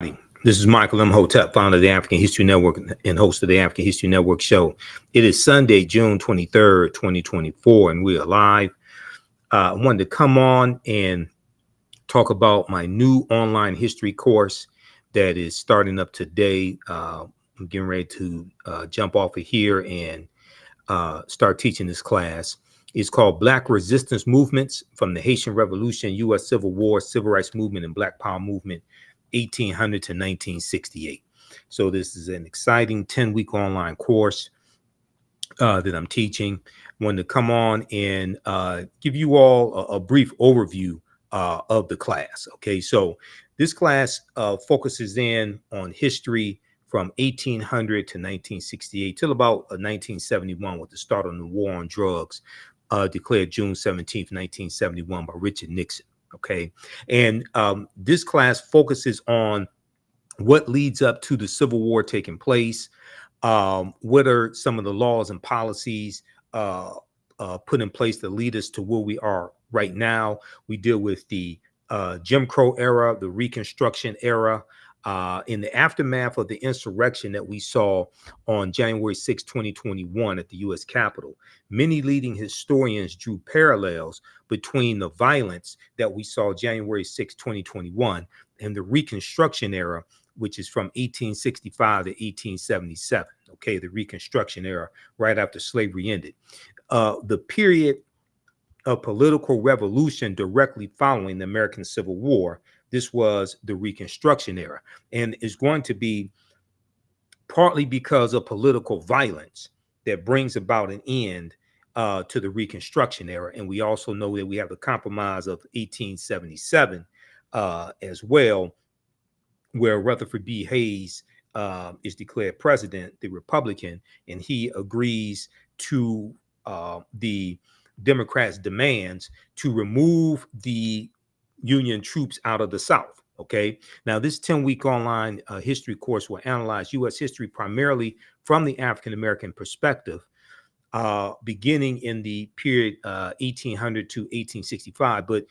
This is Michael Imhotep, founder of the African History Network and host of the African History Network show. It is Sunday, June 23rd, 2024, and we are live. I wanted to come on and talk about my new online history course that is starting up today. I'm getting ready to jump off of here and start teaching this class. It's called Black Resistance Movements from the Haitian Revolution, U.S. Civil War, Civil Rights Movement, and Black Power Movement, 1800 to 1968. So this is an exciting 10-week online course that I'm teaching. I wanted to come on and give you all a brief overview of the class. Okay, so this class focuses in on history from 1800 to 1968 till about 1971, with the start of the war on drugs, declared June 17th, 1971 by Richard Nixon. Okay, and this class focuses on what leads up to the Civil War taking place. What are some of the laws and policies put in place that lead us to where we are right now? We deal with the Jim Crow era, the Reconstruction era, in the aftermath of the insurrection that we saw on January 6, 2021 at the U.S. Capitol. Many leading historians drew parallels between the violence that we saw January 6, 2021 and the Reconstruction era, which is from 1865 to 1877. Okay, the Reconstruction era, right after slavery ended. The period of political revolution directly following the American Civil War, this was the Reconstruction era, and is going to be partly because of political violence that brings about an end to the Reconstruction era. And we also know that we have the Compromise of 1877 as well, where Rutherford B. Hayes is declared president, the Republican, and he agrees to the Democrats' demands to remove the Union troops out of the South. Okay, now this 10-week online history course will analyze U.S. history primarily from the African-American perspective, beginning in the period 1800 to 1865. But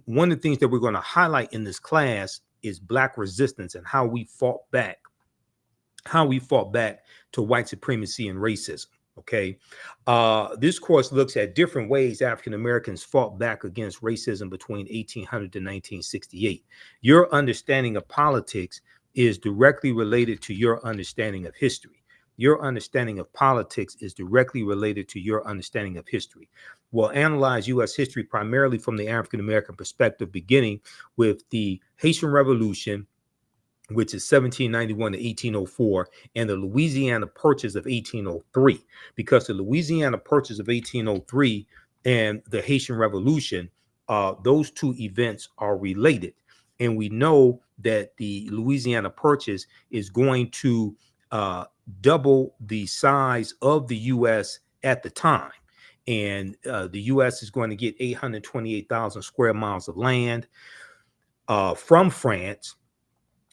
one of the things that we're going to highlight in this class is Black resistance and how we fought back to white supremacy and racism. Okay, this course looks at different ways African Americans fought back against racism between 1800 to 1968. Your understanding of politics is directly related to your understanding of history. Your understanding of politics is directly related to your understanding of history. We'll analyze U.S. history primarily from the African American perspective, beginning with the Haitian Revolution, which is 1791 to 1804, and the Louisiana Purchase of 1803, because the Louisiana Purchase of 1803 and the Haitian Revolution, those two events are related. And we know that the Louisiana Purchase is going to double the size of the U.S. at the time. And the U.S. is going to get 828,000 square miles of land from France.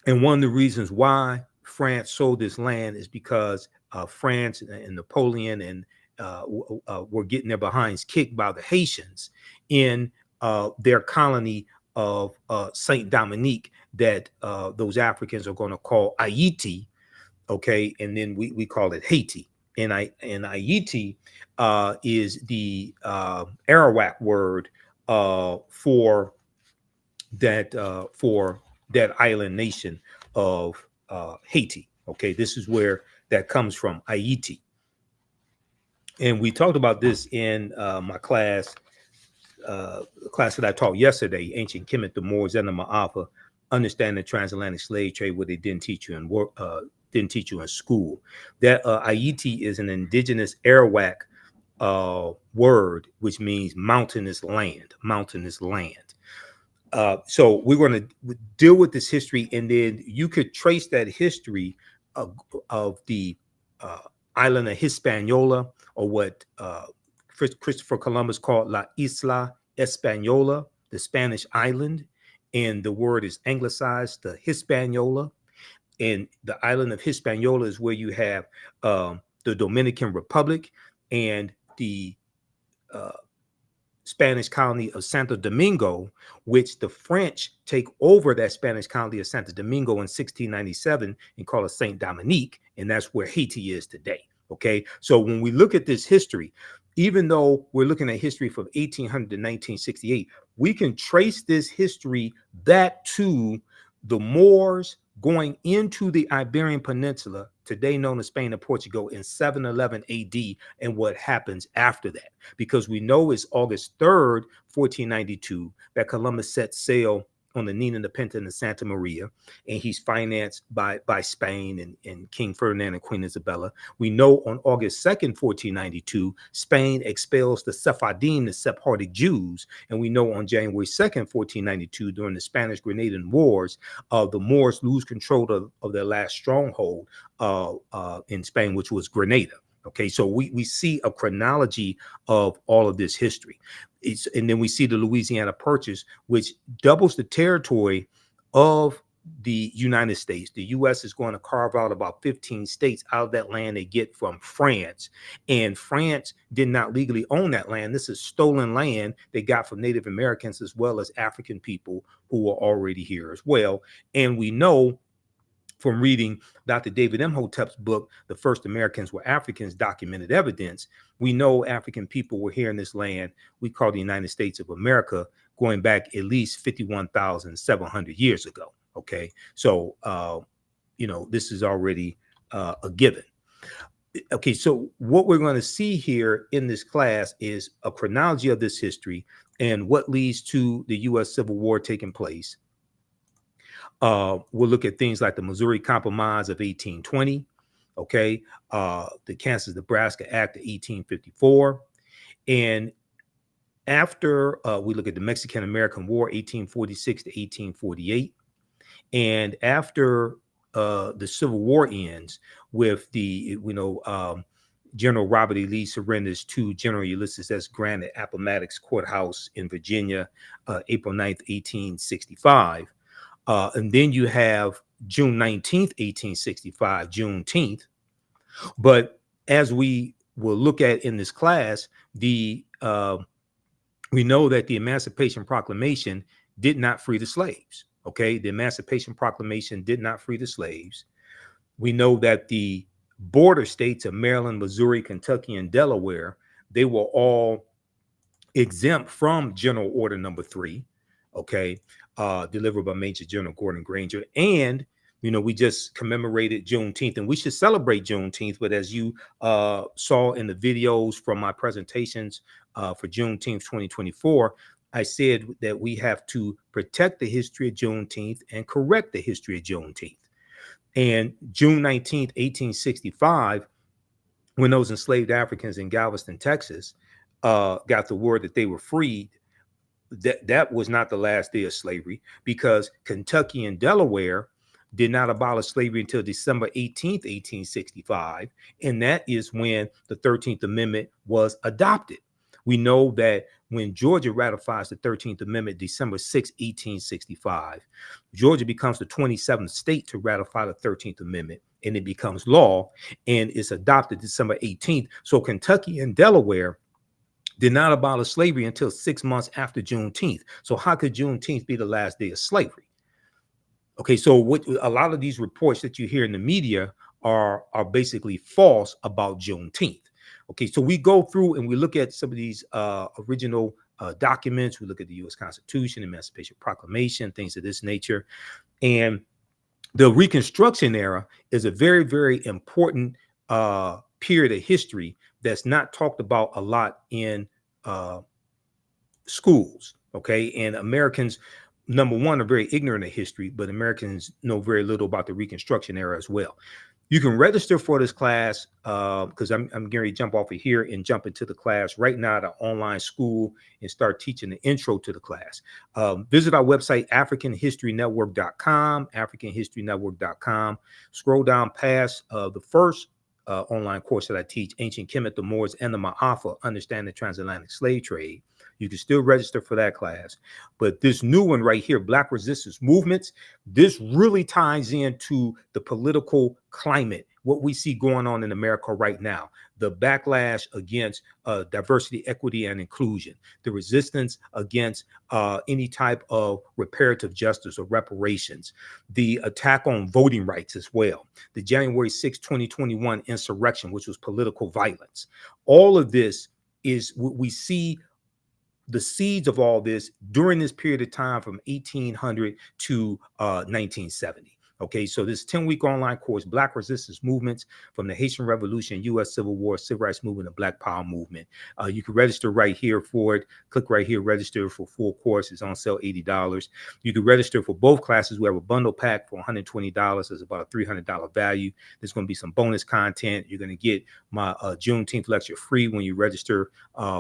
And one of the reasons why France sold this land is because France and Napoleon and were getting their behinds kicked by the Haitians in their colony of Saint Dominique, that those Africans are going to call Haiti. Okay, and then we call it Haiti. And Haiti is the Arawak word for that island nation of Haiti. Okay, this is where that comes from, Haiti. And we talked about this in my class that I taught yesterday, Ancient Kemet, the Moors, and the Ma'afa, Understanding the Transatlantic Slave Trade, what they didn't teach you in school. That Haiti is an indigenous Arawak word, which means mountainous land. So we're going to deal with this history, and then you could trace that history of the island of Hispaniola, or what Christopher Columbus called La Isla Española, the Spanish island, and the word is anglicized to Hispaniola. And the island of Hispaniola is where you have the Dominican Republic and the Spanish colony of Santo Domingo, which the French take over that Spanish colony of Santo Domingo in 1697 and call it Saint Dominique, and that's where Haiti is today. Okay, so when we look at this history, even though we're looking at history from 1800 to 1968, we can trace this history back to the Moors going into the Iberian Peninsula, today known as Spain and Portugal, in 711 AD, and what happens after that. Because we know it's August 3rd, 1492, that Columbus sets sail on the Nina, the Pinta, and the Santa Maria, and he's financed by Spain and King Ferdinand and Queen Isabella. We know on August 2nd, 1492, Spain expels the Sephardim, the Sephardic Jews, and we know on January 2nd, 1492, during the Spanish-Grenadian Wars, the Moors lose control of their last stronghold in Spain, which was Grenada. Okay, so we see a chronology of all of this history. And then we see the Louisiana Purchase, which doubles the territory of the United States. The U.S. is going to carve out about 15 states out of that land they get from France. And France did not legally own that land. This is stolen land they got from Native Americans as well as African people who were already here as well. And we know from reading Dr. David Imhotep's book, The First Americans Were Africans, Documented Evidence, we know African people were here in this land we call the United States of America, going back at least 51,700 years ago. Okay, so, this is already a given. Okay, so what we're going to see here in this class is a chronology of this history and what leads to the U.S. Civil War taking place. We'll look at things like the Missouri Compromise of 1820, okay, the Kansas-Nebraska Act of 1854. And after we look at the Mexican-American War, 1846 to 1848. And after the Civil War ends with the, General Robert E. Lee surrenders to General Ulysses S. Grant at Appomattox Courthouse in Virginia, April 9th, 1865. And then you have June 19th, 1865, Juneteenth. But as we will look at in this class, we know that the Emancipation Proclamation did not free the slaves. Okay, the Emancipation Proclamation did not free the slaves. We know that the border states of Maryland, Missouri, Kentucky, and Delaware, they were all exempt from General Order Number 3. Okay, delivered by Major General Gordon Granger. And, we just commemorated Juneteenth, and we should celebrate Juneteenth. But as you saw in the videos from my presentations for Juneteenth 2024, I said that we have to protect the history of Juneteenth and correct the history of Juneteenth. And June 19th, 1865, when those enslaved Africans in Galveston, Texas, got the word that they were freed, that was not the last day of slavery, because Kentucky and Delaware did not abolish slavery until December 18th, 1865. And that is when the 13th Amendment was adopted. We know that when Georgia ratifies the 13th Amendment, December 6, 1865, Georgia becomes the 27th state to ratify the 13th Amendment, and it becomes law, and it's adopted December 18th. So Kentucky and Delaware did not abolish slavery until 6 months after Juneteenth. So how could Juneteenth be the last day of slavery? Okay, so what a lot of these reports that you hear in the media are basically false about Juneteenth. Okay, so we go through and we look at some of these original documents. We look at the U.S. Constitution, Emancipation Proclamation, things of this nature. And the Reconstruction Era is a very, very important period of history that's not talked about a lot in schools. Okay, and Americans, number one, are very ignorant of history, but Americans know very little about the Reconstruction Era as well. You can register for this class because I'm getting ready to jump off of here and jump into the class right now at an online school and start teaching the intro to the class. Visit our website, AfricanHistoryNetwork.com, AfricanHistoryNetwork.com. Scroll down past the first online course that I teach, Ancient Kemet, the Moors, and the Ma'afa, Understand the Transatlantic Slave Trade. You can still register for that class. But this new one right here, Black Resistance Movements, this really ties into the political climate what we see going on in America right now, the backlash against diversity, equity, and inclusion, the resistance against any type of reparative justice or reparations, the attack on voting rights as well, the January 6, 2021 insurrection, which was political violence. All of this is what we see the seeds of all this during this period of time from 1800 to 1970. Okay, so this 10-week online course, Black Resistance Movements from the Haitian Revolution, U.S. Civil War, Civil Rights Movement, and Black Power Movement. You can register right here for it. Click right here, register for full course. It's on sale, $80. You can register for both classes. We have a bundle pack for $120. It's about a $300 value. There's going to be some bonus content. You're going to get my Juneteenth lecture free when you register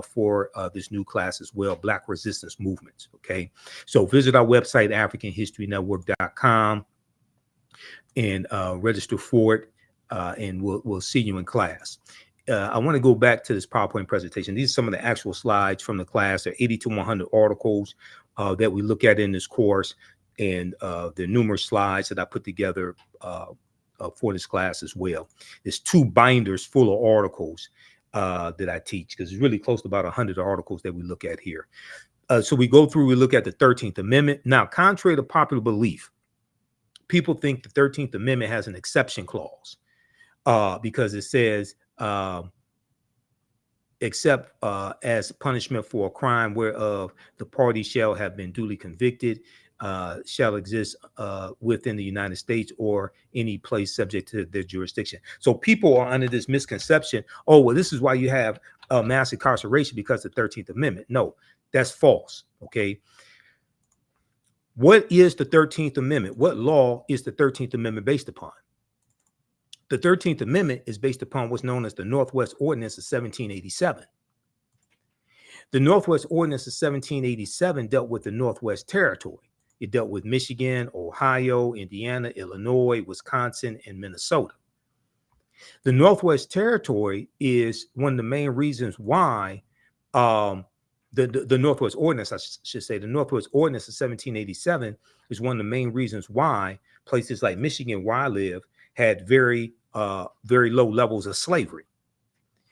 for this new class as well, Black Resistance Movements. Okay, so visit our website, AfricanHistoryNetwork.com. and register for it, and we'll see you in class. I want to go back to this PowerPoint presentation. These are some of the actual slides from the class. There are 80 to 100 articles that we look at in this course, and there are numerous slides that I put together for this class as well. There's 2 binders full of articles that I teach, because it's really close to about 100 articles that we look at here. So we go through, we look at the 13th Amendment. Now, contrary to popular belief, people think the 13th Amendment has an exception clause because it says, except as punishment for a crime whereof the party shall have been duly convicted, shall exist within the United States or any place subject to their jurisdiction. So people are under this misconception, oh, well, this is why you have mass incarceration, because of the 13th Amendment. No, that's false, okay? What is the 13th Amendment? What law is the 13th Amendment based upon? The 13th Amendment is based upon what's known as the Northwest Ordinance of 1787. The Northwest Ordinance of 1787 dealt with the Northwest Territory. It dealt with Michigan, Ohio, Indiana, Illinois, Wisconsin, and Minnesota. The Northwest Territory is one of the main reasons why the Northwest Ordinance, I should say, the Northwest Ordinance of 1787 is one of the main reasons why places like Michigan, where I live, had very low levels of slavery,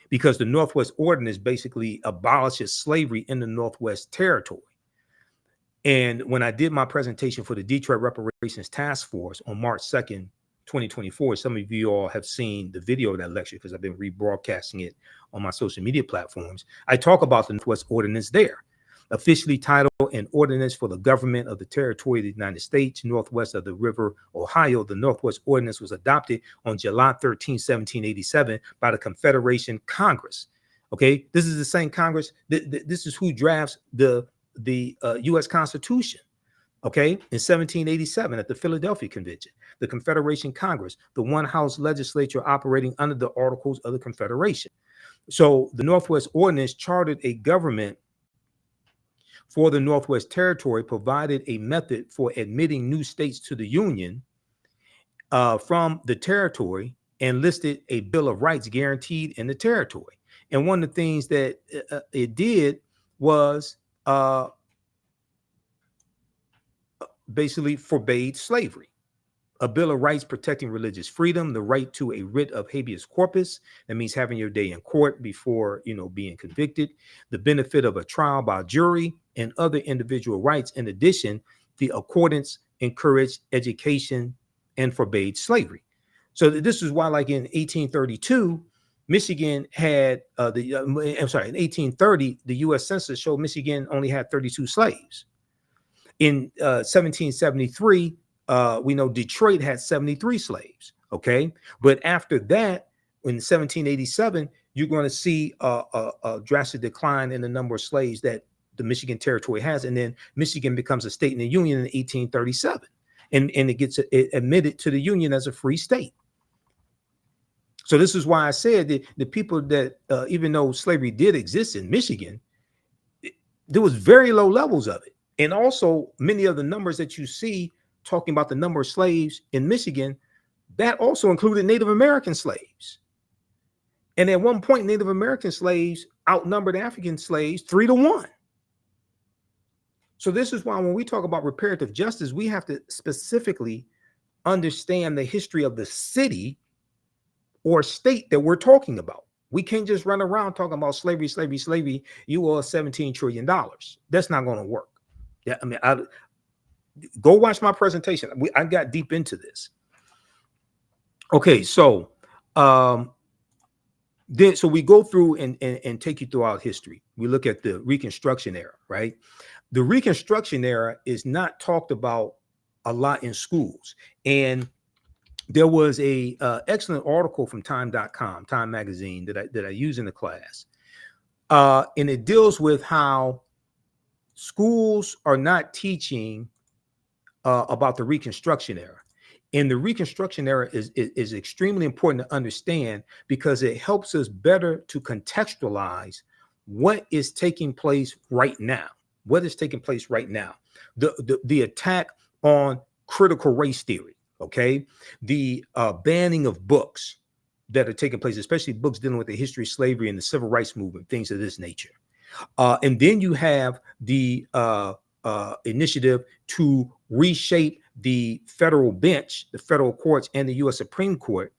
because the Northwest Ordinance basically abolishes slavery in the Northwest Territory. And when I did my presentation for the Detroit Reparations Task Force on March 2nd, 2024, some of you all have seen the video of that lecture because I've been rebroadcasting it on my social media platforms. I talk about the Northwest Ordinance there, officially titled An Ordinance for the Government of the Territory of the United States, Northwest of the River Ohio. The Northwest Ordinance was adopted on July 13, 1787 by the Confederation Congress. Okay, this is the same Congress. This is who drafts the U.S. Constitution. Okay, in 1787 at the Philadelphia Convention, the Confederation Congress, the one-house legislature operating under the Articles of the Confederation. So the Northwest Ordinance chartered a government for the Northwest Territory, provided a method for admitting new states to the Union from the territory, and listed a Bill of Rights guaranteed in the territory. And one of the things that it did was basically forbade slavery. A Bill of Rights protecting religious freedom, the right to a writ of habeas corpus, that means having your day in court before, being convicted, the benefit of a trial by jury, and other individual rights. In addition, the accordance encouraged education and forbade slavery. So this is why, like in 1832, Michigan had in 1830, the U.S. Census showed Michigan only had 32 slaves. In 1773, we know Detroit had 73 slaves. Okay, but after that, in 1787, you're going to see a drastic decline in the number of slaves that the Michigan Territory has, and then Michigan becomes a state in the Union in 1837, and it gets admitted to the Union as a free state. So this is why I said that the people that, even though slavery did exist in Michigan, there was very low levels of it. And also many of the numbers that you see talking about the number of slaves in Michigan, that also included Native American slaves. And at one point, Native American slaves outnumbered African slaves 3-1. So this is why when we talk about reparative justice, we have to specifically understand the history of the city or state that we're talking about. We can't just run around talking about slavery, slavery, slavery. You owe us $17 trillion. That's not going to work. Yeah, I mean, go watch my presentation. I got deep into this. Okay, so then so we go through and take you throughout history. We look at the Reconstruction era, right? The Reconstruction era is not talked about a lot in schools. And there was a excellent article from time.com, Time magazine, that I use in the class. And it deals with how schools are not teaching about the Reconstruction era. And the Reconstruction era is extremely important to understand because it helps us better to contextualize what is taking place right now. What is taking place right now? The attack on critical race theory, okay? The banning of books that are taking place, especially books dealing with the history of slavery and the civil rights movement, things of this nature. And then you have the initiative to reshape the federal bench, the federal courts, and the U.S. Supreme Court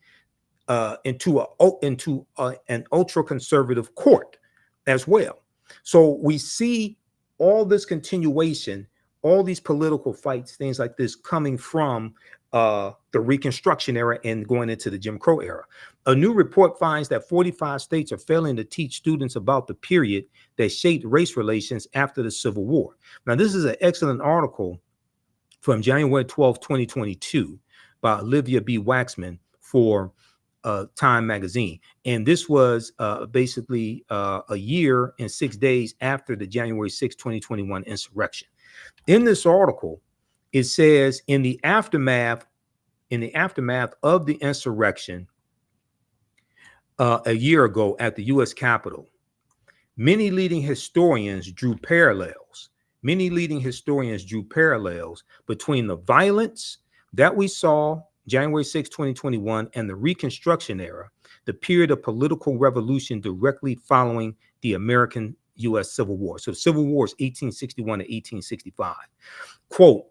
into an ultra-conservative court as well. So we see all this continuation, all these political fights, things like this coming from the Reconstruction era and going into the Jim Crow era. A new report finds that 45 states are failing to teach students about the period that shaped race relations after the Civil War. Now, this is an excellent article from January 12, 2022 by Olivia B. Waxman for Time magazine. And this was basically a year and 6 days after the January 6, 2021 insurrection. In this article, it says in the aftermath of the insurrection a year ago at the U.S. Capitol, many leading historians drew parallels between the violence that we saw January 6, 2021, and the Reconstruction era, the period of political revolution directly following the American U.S. Civil War. So the Civil War is 1861 to 1865. Quote,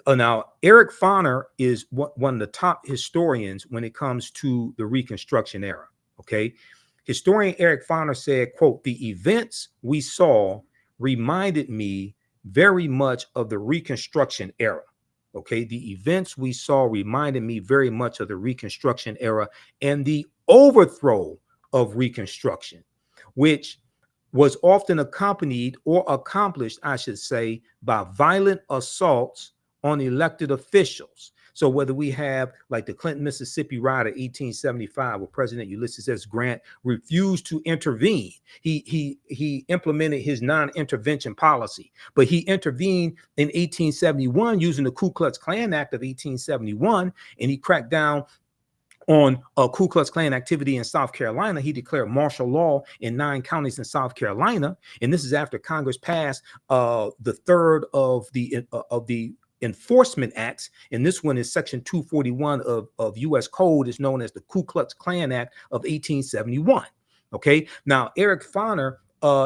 now, Eric Foner is one of the top historians when it comes to the Reconstruction era, okay? Historian Eric Foner said, quote, the events we saw reminded me very much of the Reconstruction era, okay? The events we saw reminded me very much of the Reconstruction era and the overthrow of Reconstruction, which was often accompanied or accomplished, I should say, by violent assaults on elected officials. So whether we have like the Clinton, Mississippi riot of 1875, where President Ulysses S. Grant refused to intervene. He implemented his non-intervention policy, but he intervened in 1871 using the Ku Klux Klan Act of 1871, and he cracked down on Ku Klux Klan activity in South Carolina. He declared martial law in 9 counties in South Carolina, and this is after Congress passed the third of the enforcement acts, and this one is section 241 of U.S. Code, is known as the Ku Klux Klan Act of 1871. Okay, now Eric Foner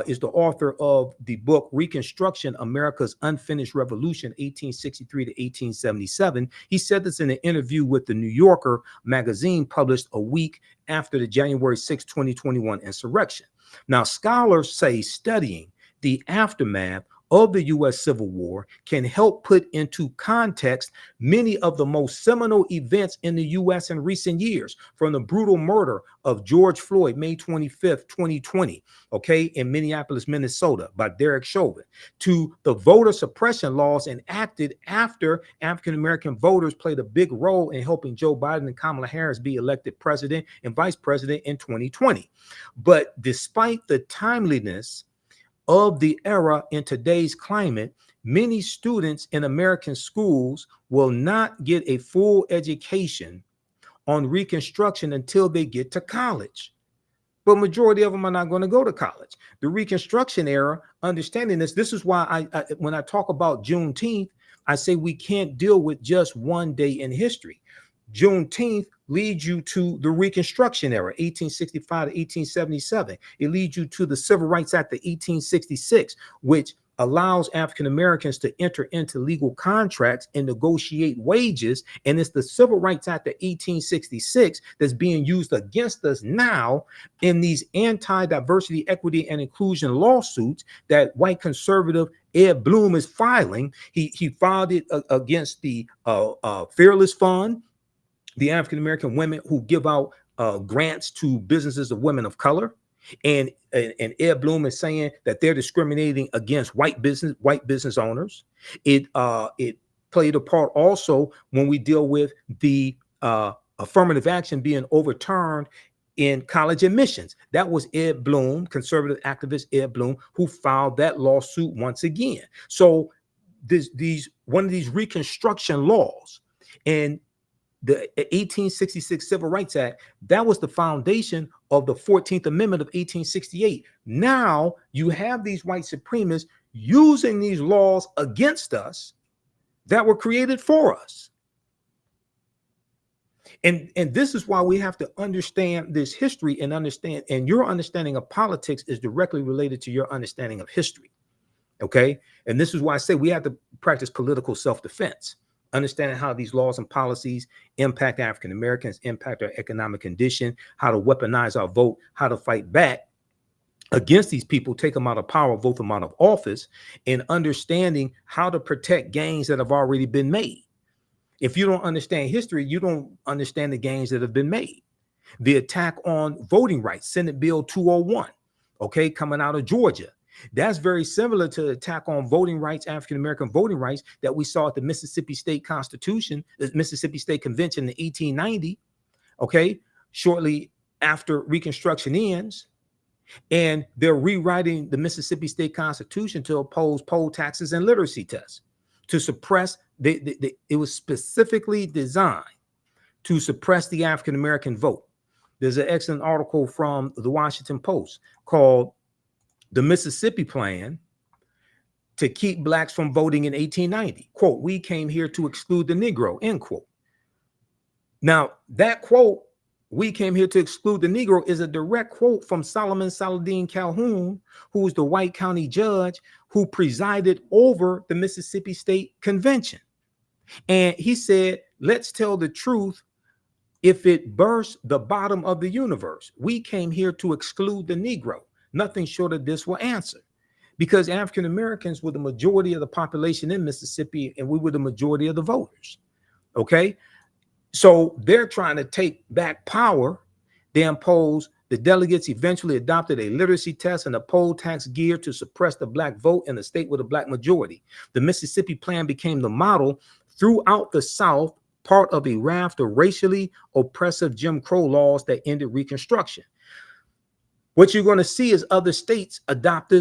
is the author of the book Reconstruction, America's Unfinished Revolution, 1863 to 1877. He said this in an interview with the New Yorker magazine published a week after the January 6, 2021 insurrection. Now, scholars say studying the aftermath of the U.S. Civil War can help put into context many of the most seminal events in the U.S. in recent years, from the brutal murder of George Floyd, May 25th, 2020, okay, in Minneapolis, Minnesota, by Derek Chauvin, to the voter suppression laws enacted after African-American voters played a big role in helping Joe Biden and Kamala Harris be elected president and vice president in 2020. But despite the timeliness of the era in today's climate, many students in American schools will not get a full education on Reconstruction until they get to college. But majority of them are not going to go to college. The Reconstruction era, understanding this is why I when I talk about Juneteenth, I say we can't deal with just one day in history. Juneteenth leads you to the Reconstruction era, 1865 to 1877. It leads you to the Civil Rights Act of 1866, which allows African Americans to enter into legal contracts and negotiate wages. And it's the Civil Rights Act of 1866 that's being used against us now in these anti-diversity, equity, and inclusion lawsuits that white conservative Ed Bloom is filing. He filed it against the Fearless Fund, the African American women who give out grants to businesses of women of color. And Ed Bloom is saying that they're discriminating against white business owners. It played a part also when we deal with the affirmative action being overturned in college admissions. That was Ed Bloom, conservative activist Ed Bloom, who filed that lawsuit once again. So one of these Reconstruction laws and the 1866 Civil Rights Act, that was the foundation of the 14th Amendment of 1868. Now you have these white supremacists using these laws against us that were created for us. And this is why we have to understand this history and understand, and your understanding of politics is directly related to your understanding of history. Okay. And this is why I say we have to practice political self-defense, understanding how these laws and policies impact African Americans, impact our economic condition, how to weaponize our vote, how to fight back against these people, take them out of power, vote them out of office, and understanding how to protect gains that have already been made. If you don't understand history, you don't understand the gains that have been made. The attack on voting rights, Senate Bill 201, okay, coming out of Georgia. That's very similar to the attack on voting rights, African-American voting rights, that we saw at the Mississippi State Constitution, the Mississippi State Convention in 1890, okay, shortly after Reconstruction ends. And they're rewriting the Mississippi State Constitution to oppose poll taxes and literacy tests, to suppress, it was specifically designed to suppress the African-American vote. There's an excellent article from the Washington Post called "The Mississippi Plan to Keep Blacks from Voting in 1890." Quote, "We came here to exclude the Negro," end quote. Now, that quote, "We came here to exclude the Negro," is a direct quote from Solomon Saladin Calhoun, who was the white county judge who presided over the Mississippi State Convention. And he said, "Let's tell the truth if it bursts the bottom of the universe. We came here to exclude the Negro. Nothing short of this will answer." Because African Americans were the majority of the population in Mississippi, and we were the majority of the voters. Okay. So they're trying to take back power. They imposed, the delegates eventually adopted a literacy test and a poll tax geared to suppress the black vote in a state with a black majority. The Mississippi Plan became the model throughout the South, part of a raft of racially oppressive Jim Crow laws that ended Reconstruction. What you're going to see is other states adopt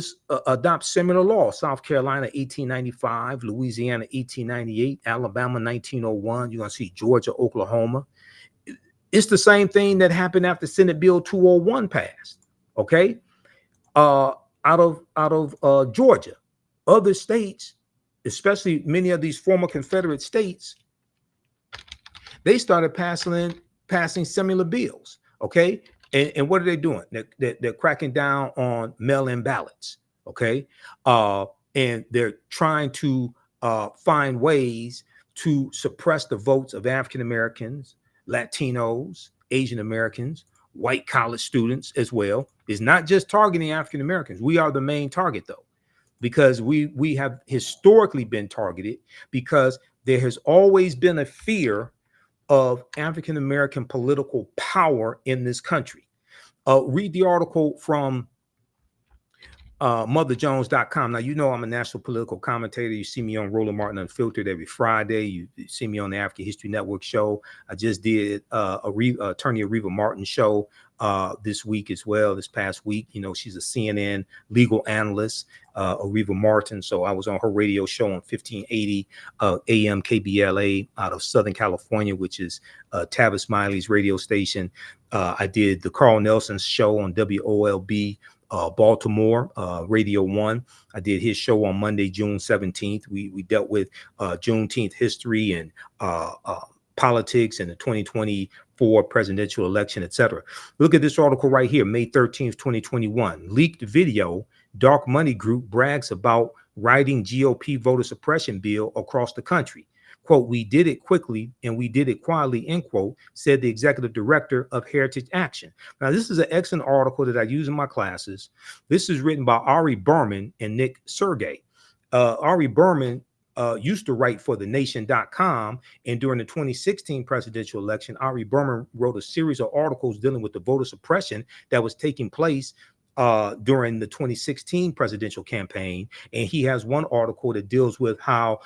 similar laws. South Carolina, 1895, Louisiana, 1898, Alabama, 1901. You're going to see Georgia, Oklahoma. It's the same thing that happened after Senate Bill 201 passed. Okay, out of Georgia, other states, especially many of these former Confederate states, they started passing similar bills. Okay. And what are they doing? They're cracking down on mail-in ballots, okay? And they're trying to find ways to suppress the votes of African Americans, Latinos, Asian Americans, white college students as well. It's not just targeting African Americans. We are the main target, though, because we have historically been targeted, because there has always been a fear of African American political power in this country. Read the article from motherjones.com. Now, you know I'm a national political commentator. You see me on Roland Martin Unfiltered every Friday. You see me on the African History Network show. I just did Attorney Areva Martin show this week as well, this past week. You know, she's a CNN legal analyst, Areva Martin. So I was on her radio show on 1580 AM KBLA out of Southern California, which is Tavis Smiley's radio station. I did the Carl Nelson show on WOLB Baltimore, Radio 1. I did his show on Monday, June 17th. We dealt with Juneteenth history and politics and the 2024 presidential election, etc. Look at this article right here, May 13th, 2021. Leaked video, Dark Money Group brags about writing GOP voter suppression bill across the country. Quote, we did it quickly and we did it quietly, end quote, said the executive director of Heritage Action. Now, this is an excellent article that I use in my classes. This is written by Ari Berman and Nick Sergey. Ari Berman used to write for thenation.com. And during the 2016 presidential election, Ari Berman wrote a series of articles dealing with the voter suppression that was taking place during the 2016 presidential campaign. And he has one article that deals with how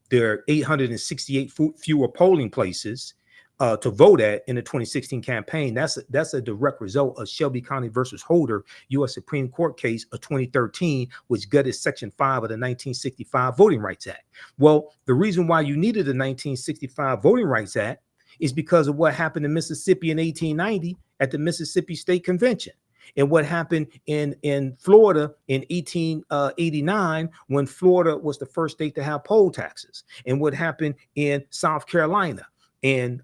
there are 868 fewer polling places to vote at in the 2016 campaign. That's a direct result of Shelby County versus Holder, U.S. Supreme Court case of 2013, which gutted Section 5 of the 1965 Voting Rights Act. Well, the reason why you needed the 1965 Voting Rights Act is because of what happened in Mississippi in 1890 at the Mississippi State Convention. And what happened in Florida in 1889 when Florida was the first state to have poll taxes, and what happened in South Carolina and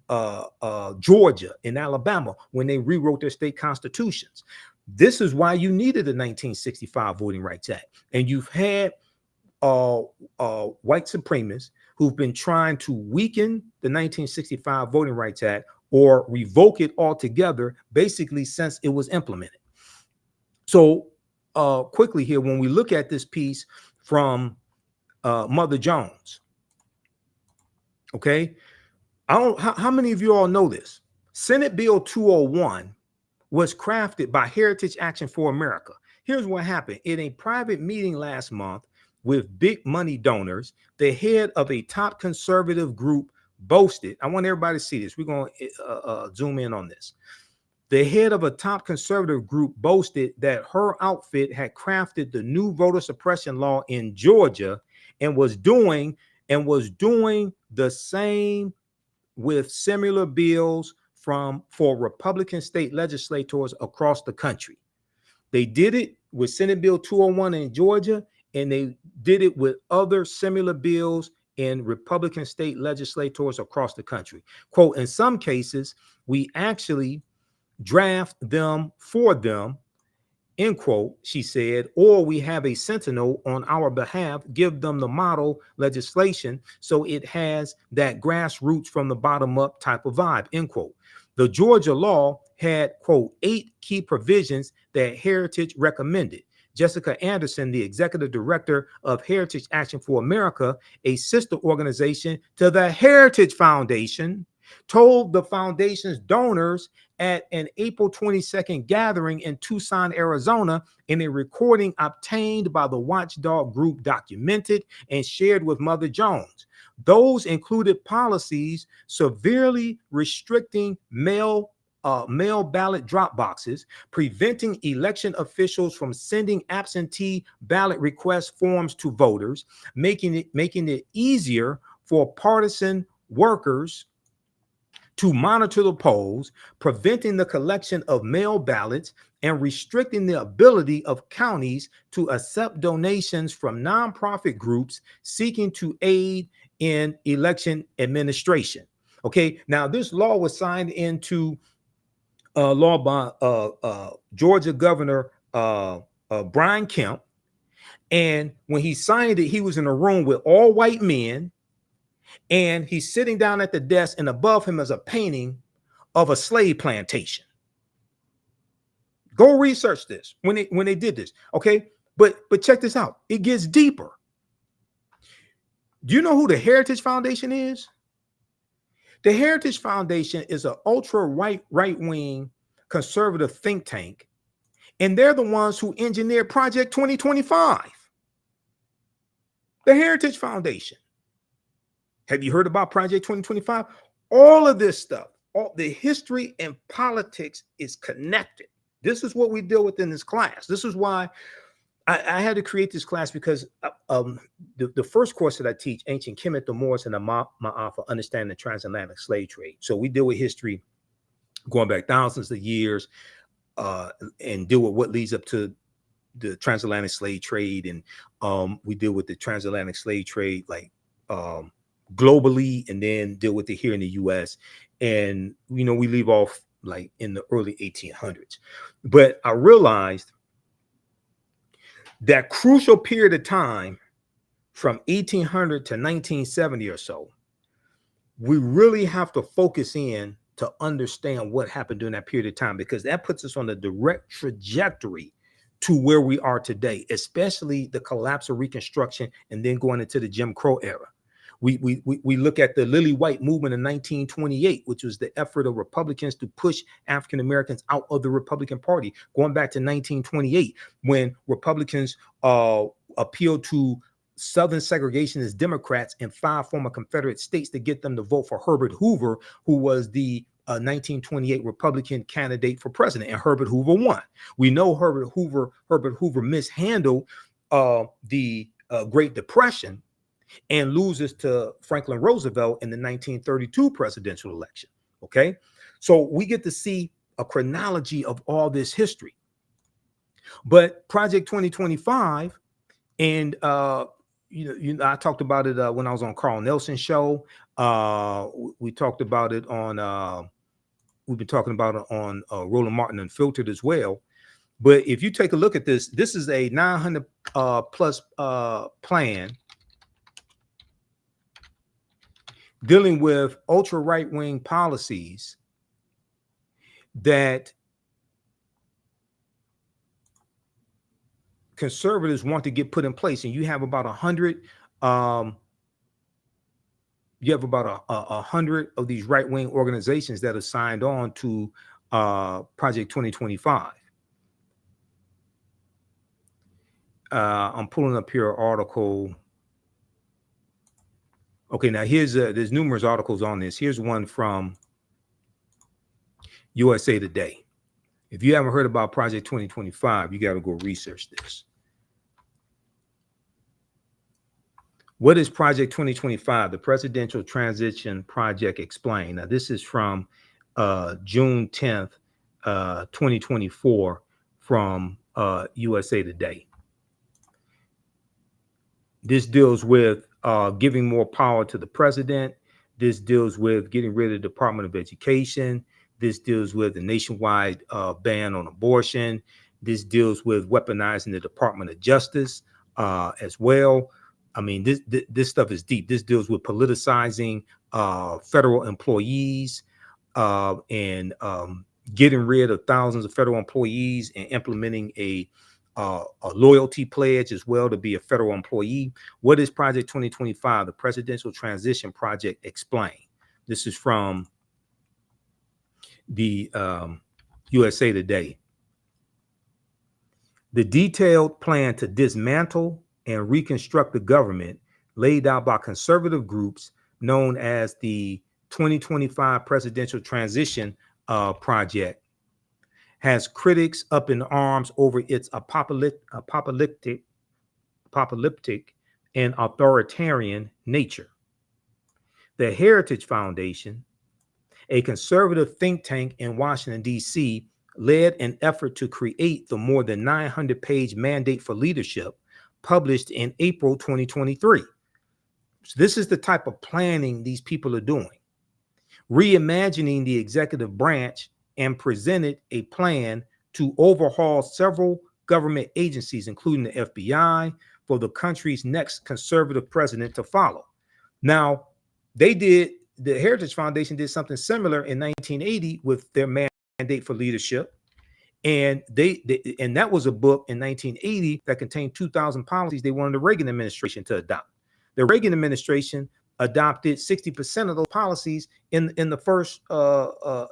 Georgia and Alabama when they rewrote their state constitutions. This is why you needed the 1965 Voting Rights Act. And you've had white supremacists who've been trying to weaken the 1965 Voting Rights Act or revoke it altogether, basically since it was implemented. So quickly here, when we look at this piece from Mother Jones, okay, how many of you all know this? Senate Bill 201 was crafted by Heritage Action for America. Here's what happened. In a private meeting last month with big money donors, the head of a top conservative group boasted, I want everybody to see this. We're going to zoom in on this. The head of a top conservative group boasted that her outfit had crafted the new voter suppression law in Georgia and was doing the same with similar bills for Republican state legislators across the country. They did it with Senate Bill 201 in Georgia, and they did it with other similar bills in Republican state legislators across the country. Quote, in some cases, we actually draft them for them, end quote, she said, or we have a sentinel on our behalf, give them the model legislation so it has that grassroots from the bottom up type of vibe, end quote. The Georgia law had, quote, 8 key provisions that Heritage recommended. Jessica Anderson, the executive director of Heritage Action for America, a sister organization to the Heritage Foundation, told the foundation's donors at an April 22nd gathering in Tucson, Arizona, in a recording obtained by the watchdog group documented and shared with Mother Jones. Those included policies severely restricting mail ballot drop boxes, preventing election officials from sending absentee ballot request forms to voters, making it easier for partisan workers to monitor the polls, preventing the collection of mail ballots, and restricting the ability of counties to accept donations from nonprofit groups seeking to aid in election administration. Okay, now this law was signed into law by Georgia Governor Brian Kemp. And when he signed it, he was in a room with all white men, and he's sitting down at the desk, and above him is a painting of a slave plantation. Go research this when they did this, okay? But check this out. It gets deeper. Do you know who the Heritage Foundation is? The Heritage Foundation is an ultra right-wing conservative think tank, and they're the ones who engineered Project 2025. The Heritage Foundation. Have you heard about Project 2025? All of this stuff, all the history and politics is connected. This is what we deal with in this class. This is why I had to create this class, because the first course that I teach, Ancient Kemet, the Moors, and the Ma'afa, Understanding the Transatlantic Slave Trade. So we deal with history going back thousands of years and deal with what leads up to the transatlantic slave trade. And we deal with the transatlantic slave trade like globally, and then deal with it here in the U.S. And, you know, we leave off like in the early 1800s. But I realized That crucial period of time from 1800 to 1970 or so, we really have to focus in to understand what happened during that period of time, because that puts us on the direct trajectory to where we are today, especially the collapse of Reconstruction and then going into the Jim Crow era. We look at the Lily White movement in 1928, which was the effort of Republicans to push African Americans out of the Republican Party, going back to 1928, when Republicans appealed to Southern segregationist Democrats in 5 former Confederate states to get them to vote for Herbert Hoover, who was the 1928 Republican candidate for president, and Herbert Hoover won. We know Herbert Hoover mishandled the Great Depression and loses to Franklin Roosevelt in the 1932 presidential election. Okay, so we get to see a chronology of all this history. But Project 2025, and I talked about it when I was on Carl Nelson's show. We talked about it on. We've been talking about it on Roland Martin Unfiltered as well. But if you take a look at this, this is a 900 plus plan dealing with ultra right-wing policies that conservatives want to get put in place. And you have about 100 you have about 100 of these right-wing organizations that are signed on to Project 2025. I'm pulling up here an article. Okay, now there's numerous articles on this. Here's one from USA Today. If you haven't heard about Project 2025, you got to go research this. What is Project 2025? The Presidential Transition Project Explained. Now, this is from June 10th, 2024 from USA Today. This deals with giving more power to the president. This deals with getting rid of the Department of Education. This deals with the nationwide ban on abortion. This deals with weaponizing the Department of Justice as well. I mean, this stuff is deep. This deals with politicizing federal employees and getting rid of thousands of federal employees and implementing a loyalty pledge as well to be a federal employee. What is Project 2025? The Presidential Transition Project Explained. This is from the USA Today. The detailed plan to dismantle and reconstruct the government laid out by conservative groups known as the 2025 Presidential Transition Project has critics up in arms over its apocalyptic and authoritarian nature. The Heritage Foundation, a conservative think tank in Washington, D.C., led an effort to create the more than 900-page mandate for leadership published in April 2023. So this is the type of planning these people are doing. Reimagining the executive branch, and presented a plan to overhaul several government agencies, including the FBI, for the country's next conservative president to follow. Now, the Heritage Foundation did something similar in 1980 with their mandate for leadership. And and that was a book in 1980 that contained 2,000 policies they wanted the Reagan administration to adopt. The Reagan administration adopted 60% of those policies in the first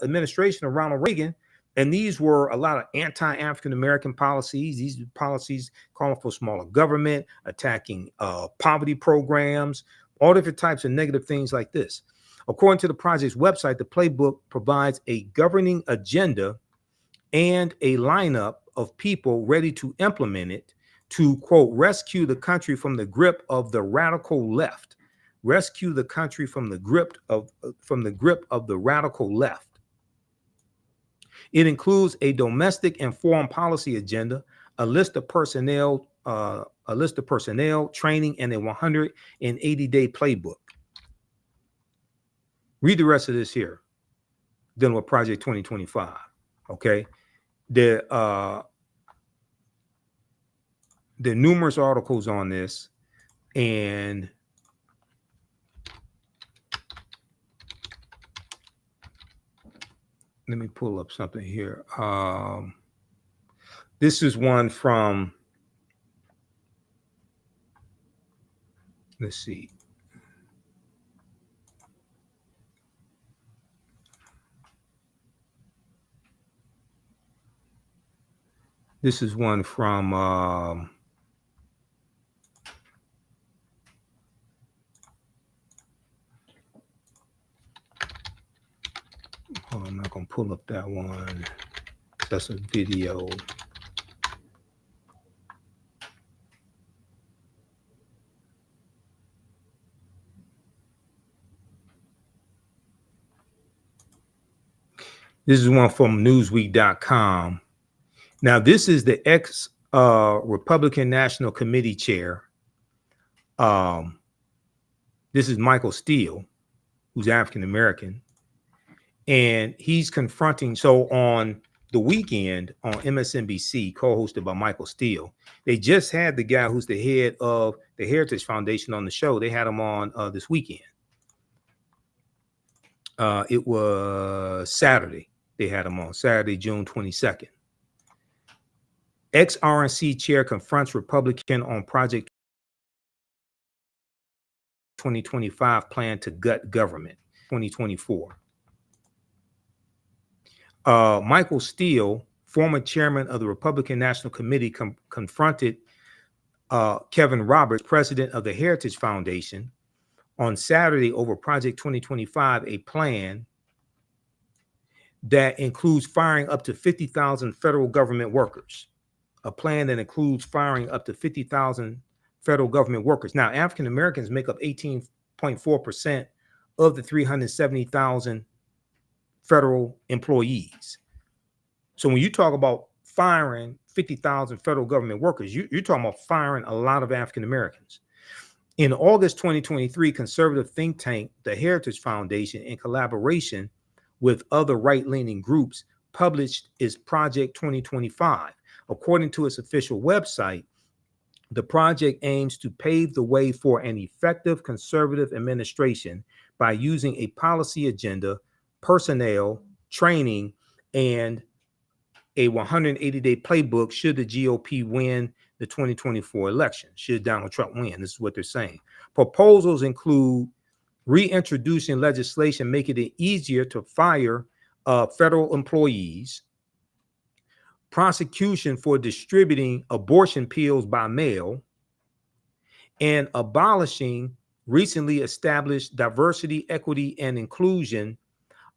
administration of Ronald Reagan. And these were a lot of anti-African American policies. These policies calling for smaller government, attacking poverty programs, all different types of negative things like this. According to the project's website, the playbook provides a governing agenda and a lineup of people ready to implement it to, quote, rescue the country from the grip of the radical left. Rescue the country from the grip of the radical left. It includes a domestic and foreign policy agenda, a list of personnel, training, and a 180-day playbook. Read the rest of this here, dealing with Project 2025. Okay, There are numerous articles on this, and let me pull up something here. This is one from, let's see. This is one from I'm not gonna pull up that one. That's a video. This is one from Newsweek.com. Now, this is the ex Republican National Committee chair. This is Michael Steele, who's African American, and he's confronting. So on the weekend on MSNBC, co-hosted by Michael Steele, they just had the guy who's the head of the Heritage Foundation on the show. They had him on this weekend. It was Saturday. They had him on Saturday, June 22nd. Ex-RNC chair confronts Republican on Project 2025 plan to gut government, 2024. Michael Steele, former chairman of the Republican National Committee, confronted Kevin Roberts, president of the Heritage Foundation, on Saturday over Project 2025, a plan that includes firing up to 50,000 federal government workers. A plan that includes firing up to 50,000 federal government workers. Now, African Americans make up 18.4% of the 370,000 federal employees. So when you talk about firing 50,000 federal government workers, you're talking about firing a lot of African Americans. In August 2023, conservative think tank, the Heritage Foundation, in collaboration with other right-leaning groups, published its Project 2025. According to its official website, the project aims to pave the way for an effective conservative administration by using a policy agenda, personnel, training, and a 180-day playbook should the GOP win the 2024 election, should Donald Trump win. This is what they're saying. Proposals include reintroducing legislation making it easier to fire federal employees, prosecution for distributing abortion pills by mail, and abolishing recently established diversity, equity, and inclusion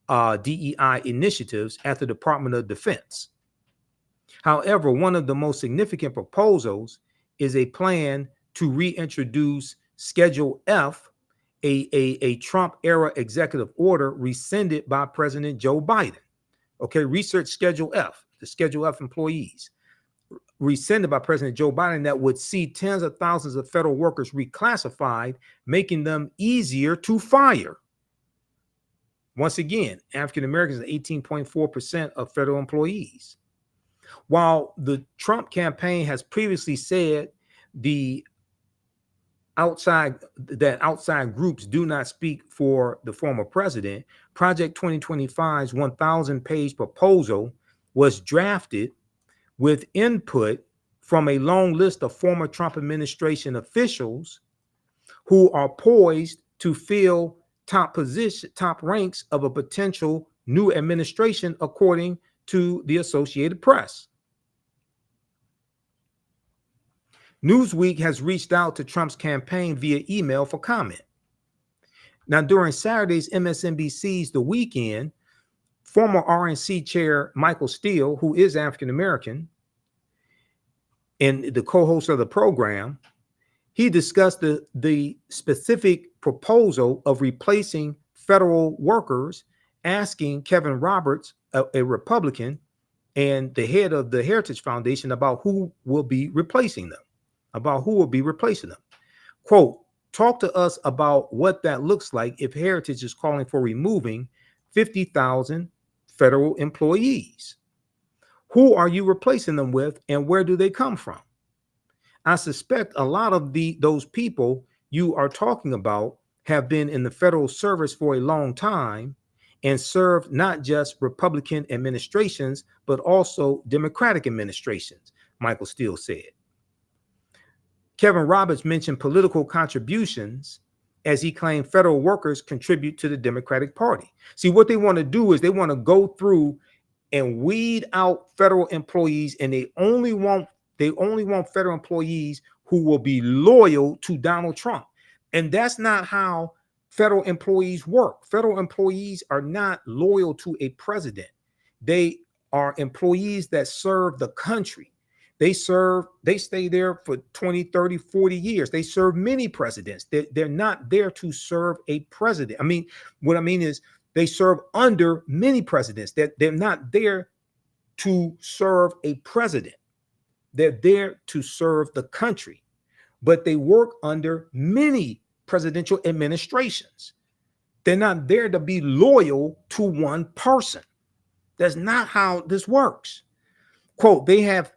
DEI initiatives at the Department of Defense. However, one of the most significant proposals is a plan to reintroduce Schedule F, a Trump-era executive order rescinded by President Joe Biden. Okay, research Schedule F, the Schedule F employees, rescinded by President Joe Biden, that would see tens of thousands of federal workers reclassified, making them easier to fire. Once again, African Americans are 18.4% of federal employees. While the Trump campaign has previously said outside groups do not speak for the former president, Project 2025's 1,000-page proposal was drafted with input from a long list of former Trump administration officials who are poised to fill top ranks of a potential new administration, according to the Associated Press. Newsweek has reached out to Trump's campaign via email for comment. Now, during Saturday's MSNBC's The Weekend, former RNC chair Michael Steele, who is African American and the co-host of the program, he discussed the specific proposal of replacing federal workers, asking Kevin Roberts, a Republican and the head of the Heritage Foundation, about who will be replacing them. Quote, talk to us about what that looks like if Heritage is calling for removing 50,000 federal employees. Who are you replacing them with, and where do they come from? I suspect a lot of those people you are talking about have been in the federal service for a long time and served not just Republican administrations, but also Democratic administrations, Michael Steele said. Kevin Roberts mentioned political contributions as he claimed federal workers contribute to the Democratic Party. See, what they want to do is they want to go through and weed out federal employees, and they only want federal employees who will be loyal to Donald Trump. And that's not how federal employees work. Federal employees are not loyal to a president. They are employees that serve the country. They stay there for 20, 30, 40 years. They serve many presidents. They're not there to serve a president. What I mean is they serve under many presidents. They're not there to serve a president. They're there to serve the country, but they work under many presidential administrations. They're not there to be loyal to one person. That's not how this works. Quote, they have,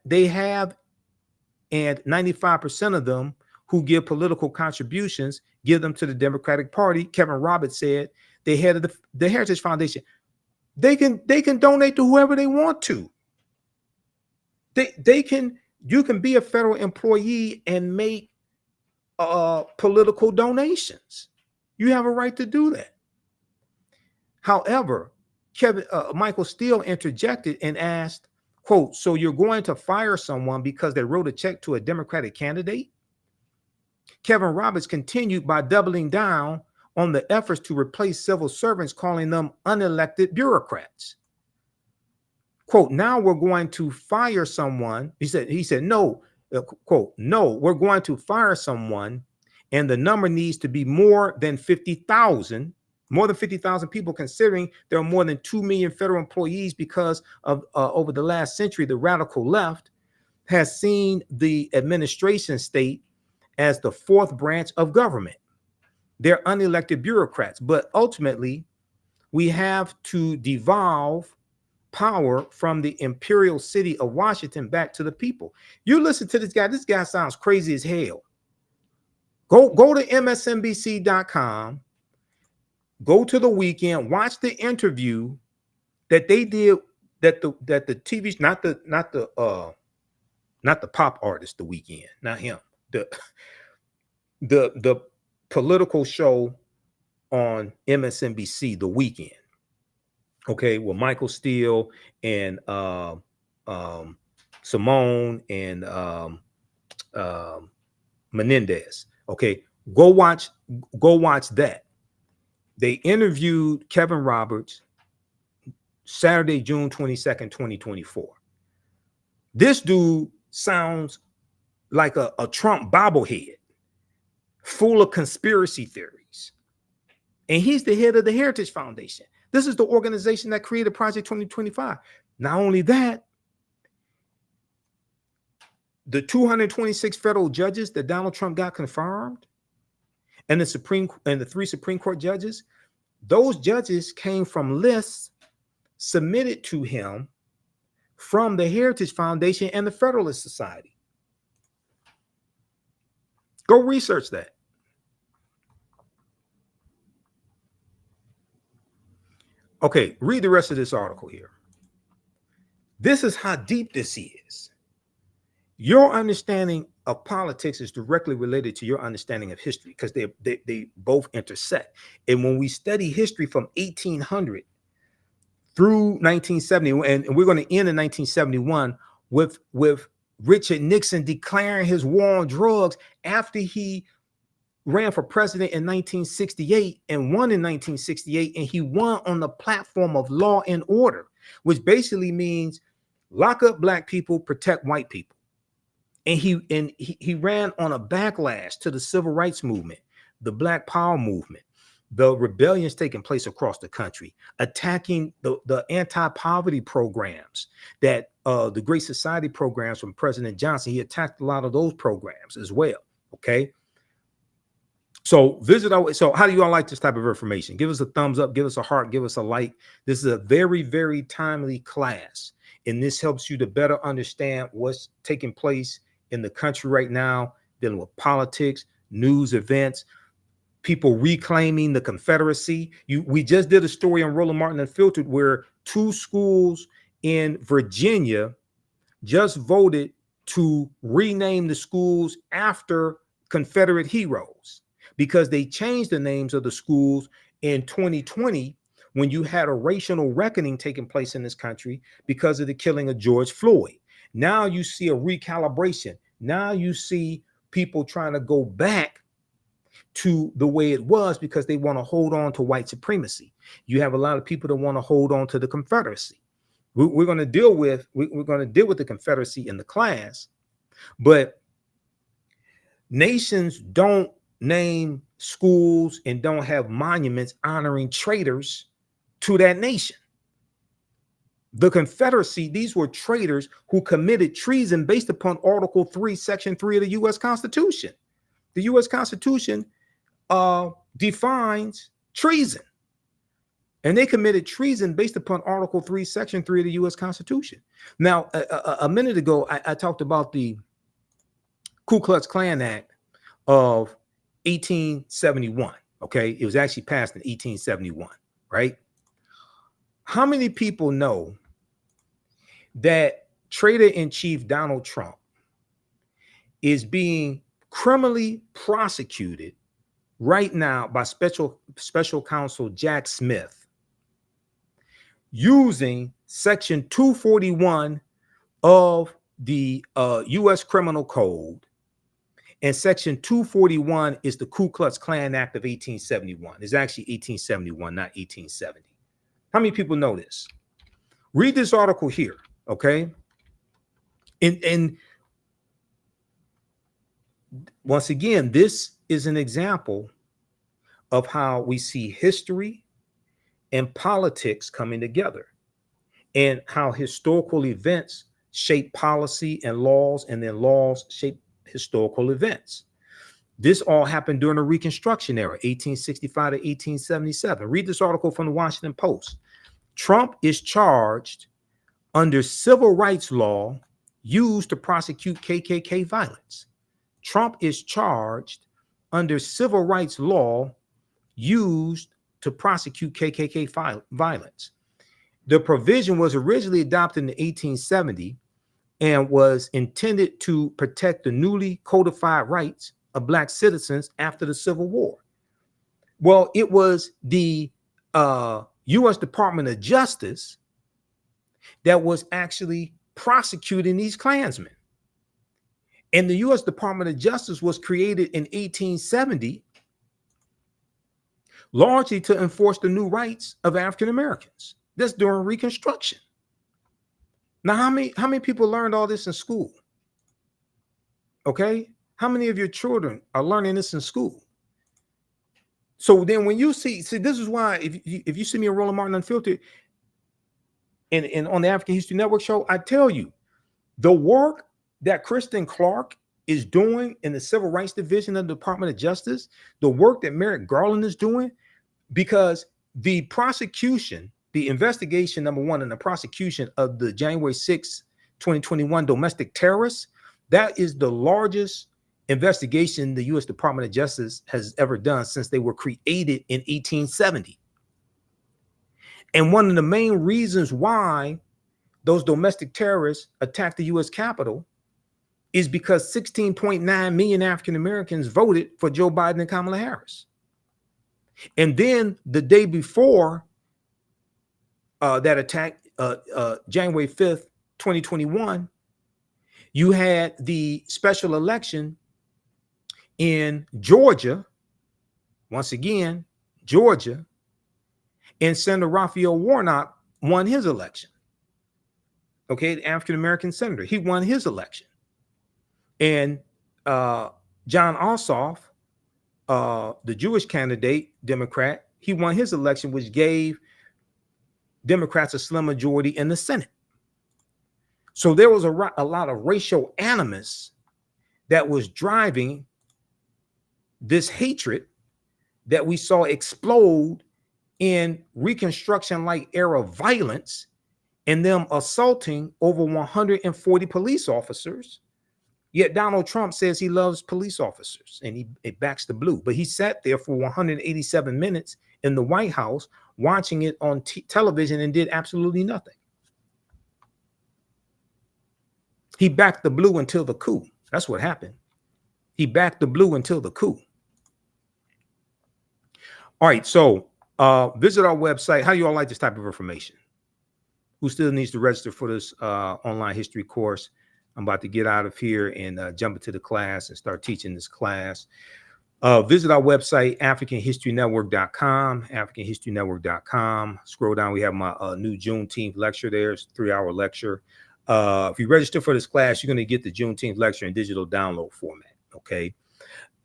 and 95% of them who give political contributions give them to the Democratic Party. Kevin Roberts said, the head of the Heritage Foundation, they can donate to whoever they want to. You can be a federal employee and make political donations. You have a right to do that. However, Michael Steele interjected and asked, quote, so you're going to fire someone because they wrote a check to a Democratic candidate? Kevin Roberts continued by doubling down on the efforts to replace civil servants, calling them unelected bureaucrats. Quote, now we're going to fire someone. He said, no, quote, no, we're going to fire someone, and the number needs to be more than 50,000 people, considering there are more than 2 million federal employees because of over the last century, the radical left has seen the administration state as the fourth branch of government. They're unelected bureaucrats, but ultimately we have to devolve power from the imperial city of Washington back to the people. You listen to this guy. This guy sounds crazy as hell. Go to msnbc.com. Go to the weekend, watch the interview that they did, that the TV, not the pop artist, The Weeknd, not him, the political show on MSNBC, The Weeknd. Okay, with Michael Steele and Simone and Menendez. Okay, go watch that. They interviewed Kevin Roberts Saturday, June 22nd, 2024. This dude sounds like a Trump bobblehead, full of conspiracy theories. And he's the head of the Heritage Foundation. This is the organization that created Project 2025. Not only that, the 226 federal judges that Donald Trump got confirmed, and the 3 Supreme Court judges, those judges came from lists submitted to him from the Heritage Foundation and the Federalist Society. Go research that. Okay, read the rest of this article here. This is how deep this is. Your understanding of politics is directly related to your understanding of history, because they both intersect. And when we study history from 1800 through 1970, and we're going to end in 1971 with Richard Nixon declaring his war on drugs after he ran for president in 1968 and won in 1968, and he won on the platform of law and order, which basically means lock up black people, protect white people. And he ran on a backlash to the civil rights movement, the Black Power movement, the rebellions taking place across the country, attacking the anti-poverty programs that the Great Society programs from President Johnson. He attacked a lot of those programs as well. Okay. So so how do you all like this type of information? Give us a thumbs up, give us a heart, give us a like. This is a very, very timely class, and this helps you to better understand what's taking place in the country right now, dealing with politics, news events, people reclaiming the Confederacy. We just did a story on Roland Martin Unfiltered where 2 schools in Virginia just voted to rename the schools after Confederate heroes because they changed the names of the schools in 2020 when you had a racial reckoning taking place in this country because of the killing of George Floyd. Now you see a recalibration. Now you see people trying to go back to the way it was because they want to hold on to white supremacy. You have a lot of people that want to hold on to the Confederacy. We're going to deal with the Confederacy in the class, but nations don't name schools and don't have monuments honoring traitors to that nation. The Confederacy, these were traitors who committed treason based upon Article 3, Section 3 of the U.S. Constitution. The U.S. Constitution defines treason. And they committed treason based upon Article 3, Section 3 of the U.S. Constitution. Now, a minute ago, I talked about the Ku Klux Klan Act of 1871. Okay, it was actually passed in 1871, right? How many people know that Traitor-in-Chief Donald Trump is being criminally prosecuted right now by special counsel Jack Smith using Section 241 of the U.S. Criminal Code, and Section 241 is the Ku Klux Klan Act of 1871. It's actually 1871, not 1870. How many people know this? Read this article here, okay? And once again, this is an example of how we see history and politics coming together, and how historical events shape policy and laws, and then laws shape historical events. This all happened during the Reconstruction Era, 1865 to 1877. Read this article from the Washington Post. Trump is charged under civil rights law used to prosecute KKK violence. Trump is charged under civil rights law used to prosecute KKK violence. The provision was originally adopted in 1870 and was intended to protect the newly codified rights of Black citizens after the Civil War. Well, it was the U.S. Department of Justice that was actually prosecuting these Klansmen. And the U.S. Department of Justice was created in 1870 largely to enforce the new rights of African Americans. That's during Reconstruction. Now, how many people learned all this in school? Okay, how many of your children are learning this in school? So then, when you see, this is why if you see me on Roland Martin Unfiltered and on the African History Network show, I tell you the work that Kristen Clark is doing in the Civil Rights Division of the Department of Justice, the work that Merrick Garland is doing, because the prosecution, the investigation, number one, and the prosecution of the January 6, 2021 domestic terrorists, that is the largest investigation the U.S. Department of Justice has ever done since they were created in 1870. And one of the main reasons why those domestic terrorists attacked the U.S. Capitol is because 16.9 million African Americans voted for Joe Biden and Kamala Harris. And then the day before that attack, January 5th, 2021, you had the special election in Georgia, once again, Georgia, and Senator Raphael Warnock won his election. Okay, the African-American senator, he won his election. And John Ossoff, the Jewish candidate, Democrat, he won his election, which gave Democrats a slim majority in the Senate. So there was a lot of racial animus that was driving this hatred that we saw explode in Reconstruction-like era violence and them assaulting over 140 police officers Yet Donald Trump says he loves police officers and he backs the blue. But he sat there for 187 minutes in the White House watching it on television and did absolutely nothing. He backed the blue until the coup. That's what happened. He backed the blue until the coup. All right, so visit our website. How do you all like this type of information? Who still needs to register for this online history course? I'm about to get out of here and jump into the class and start teaching this class. Visit our website, AfricanHistoryNetwork.com, AfricanHistoryNetwork.com. Scroll down. We have my new Juneteenth lecture there. It's a 3-hour lecture. If you register for this class, you're going to get the Juneteenth lecture in digital download format. Okay.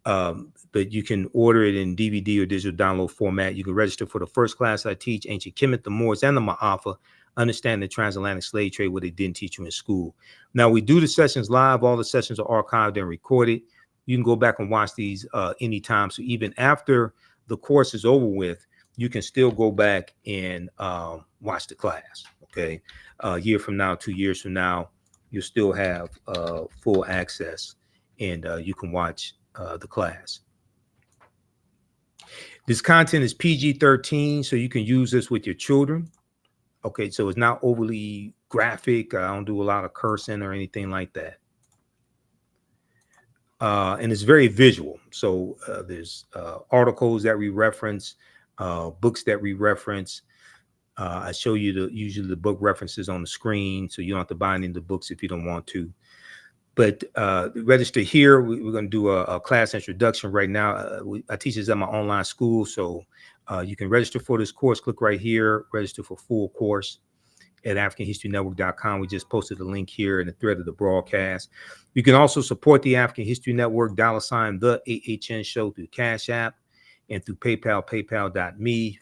But you can order it in DVD or digital download format. You can register for the first class I teach, Ancient Kemet, the Moors, and the Ma'afa, Understand the Transatlantic Slave Trade, what they didn't teach you in school. Now, we do the sessions live. All the sessions are archived and recorded. You can go back and watch these anytime. So even after the course is over with, you can still go back and watch the class. Okay. A year from now, 2 years from now, you'll still have full access and you can watch the class. This content is PG-13, so you can use this with your children. Okay, so it's not overly graphic. I don't do a lot of cursing or anything like that. And it's very visual. So there's articles that we reference, books that we reference. I show you usually the book references on the screen, so you don't have to buy any of the books if you don't want to. But register here. We're going to do a class introduction right now. I teach this at my online school, so you can register for this course. Click right here, register for full course at AfricanHistoryNetwork.com. We just posted a link here in the thread of the broadcast. You can also support the African History Network, $ the AHN show through Cash App and through PayPal, paypal.me/the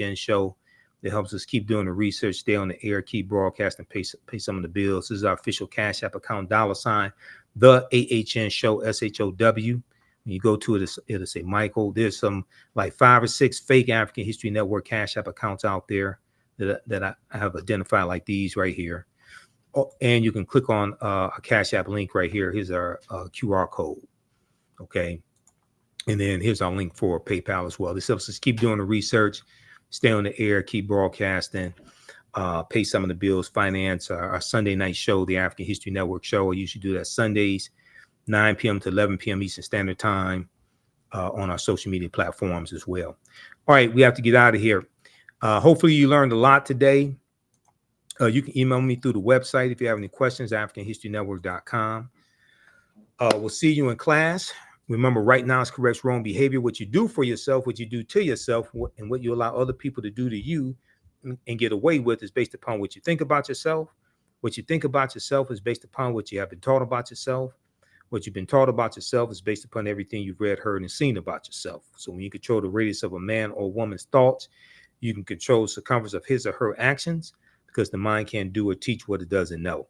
AHN show. It helps us keep doing the research, stay on the air, keep broadcasting, pay some of the bills. This is our official Cash App account, $ the AHN show, SHOW. When you go to it, it'll say Michael. There's some like 5 or 6 fake African History Network Cash App accounts out there that I have identified, like these right here. Oh, and you can click on a Cash App link right here. Here's our QR code. Okay. And then here's our link for PayPal as well. This helps us keep doing the research, stay on the air, keep broadcasting, pay some of the bills, finance our Sunday night show, the African History Network show. I usually do that Sundays, 9 p.m. to 11 p.m. Eastern Standard Time on our social media platforms as well. All right, we have to get out of here. Hopefully you learned a lot today. You can email me through the website if you have any questions, AfricanHistoryNetwork.com. We'll see you in class. Remember, right now is correct wrong behavior. What you do for yourself, what you do to yourself, and what you allow other people to do to you and get away with is based upon what you think about yourself. What you think about yourself is based upon what you have been taught about yourself. What you've been taught about yourself is based upon everything you've read, heard, and seen about yourself. So when you control the radius of a man or woman's thoughts, you can control the circumference of his or her actions, because the mind can't do or teach what it doesn't know.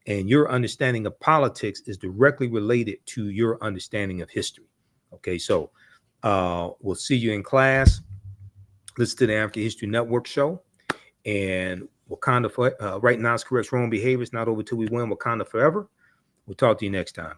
And your understanding of politics is directly related to your understanding of history. Okay, so we'll see you in class. Listen to the African History Network show. And Wakanda, right now is correct wrong behavior. It's not over till we win. Wakanda forever. We'll talk to you next time.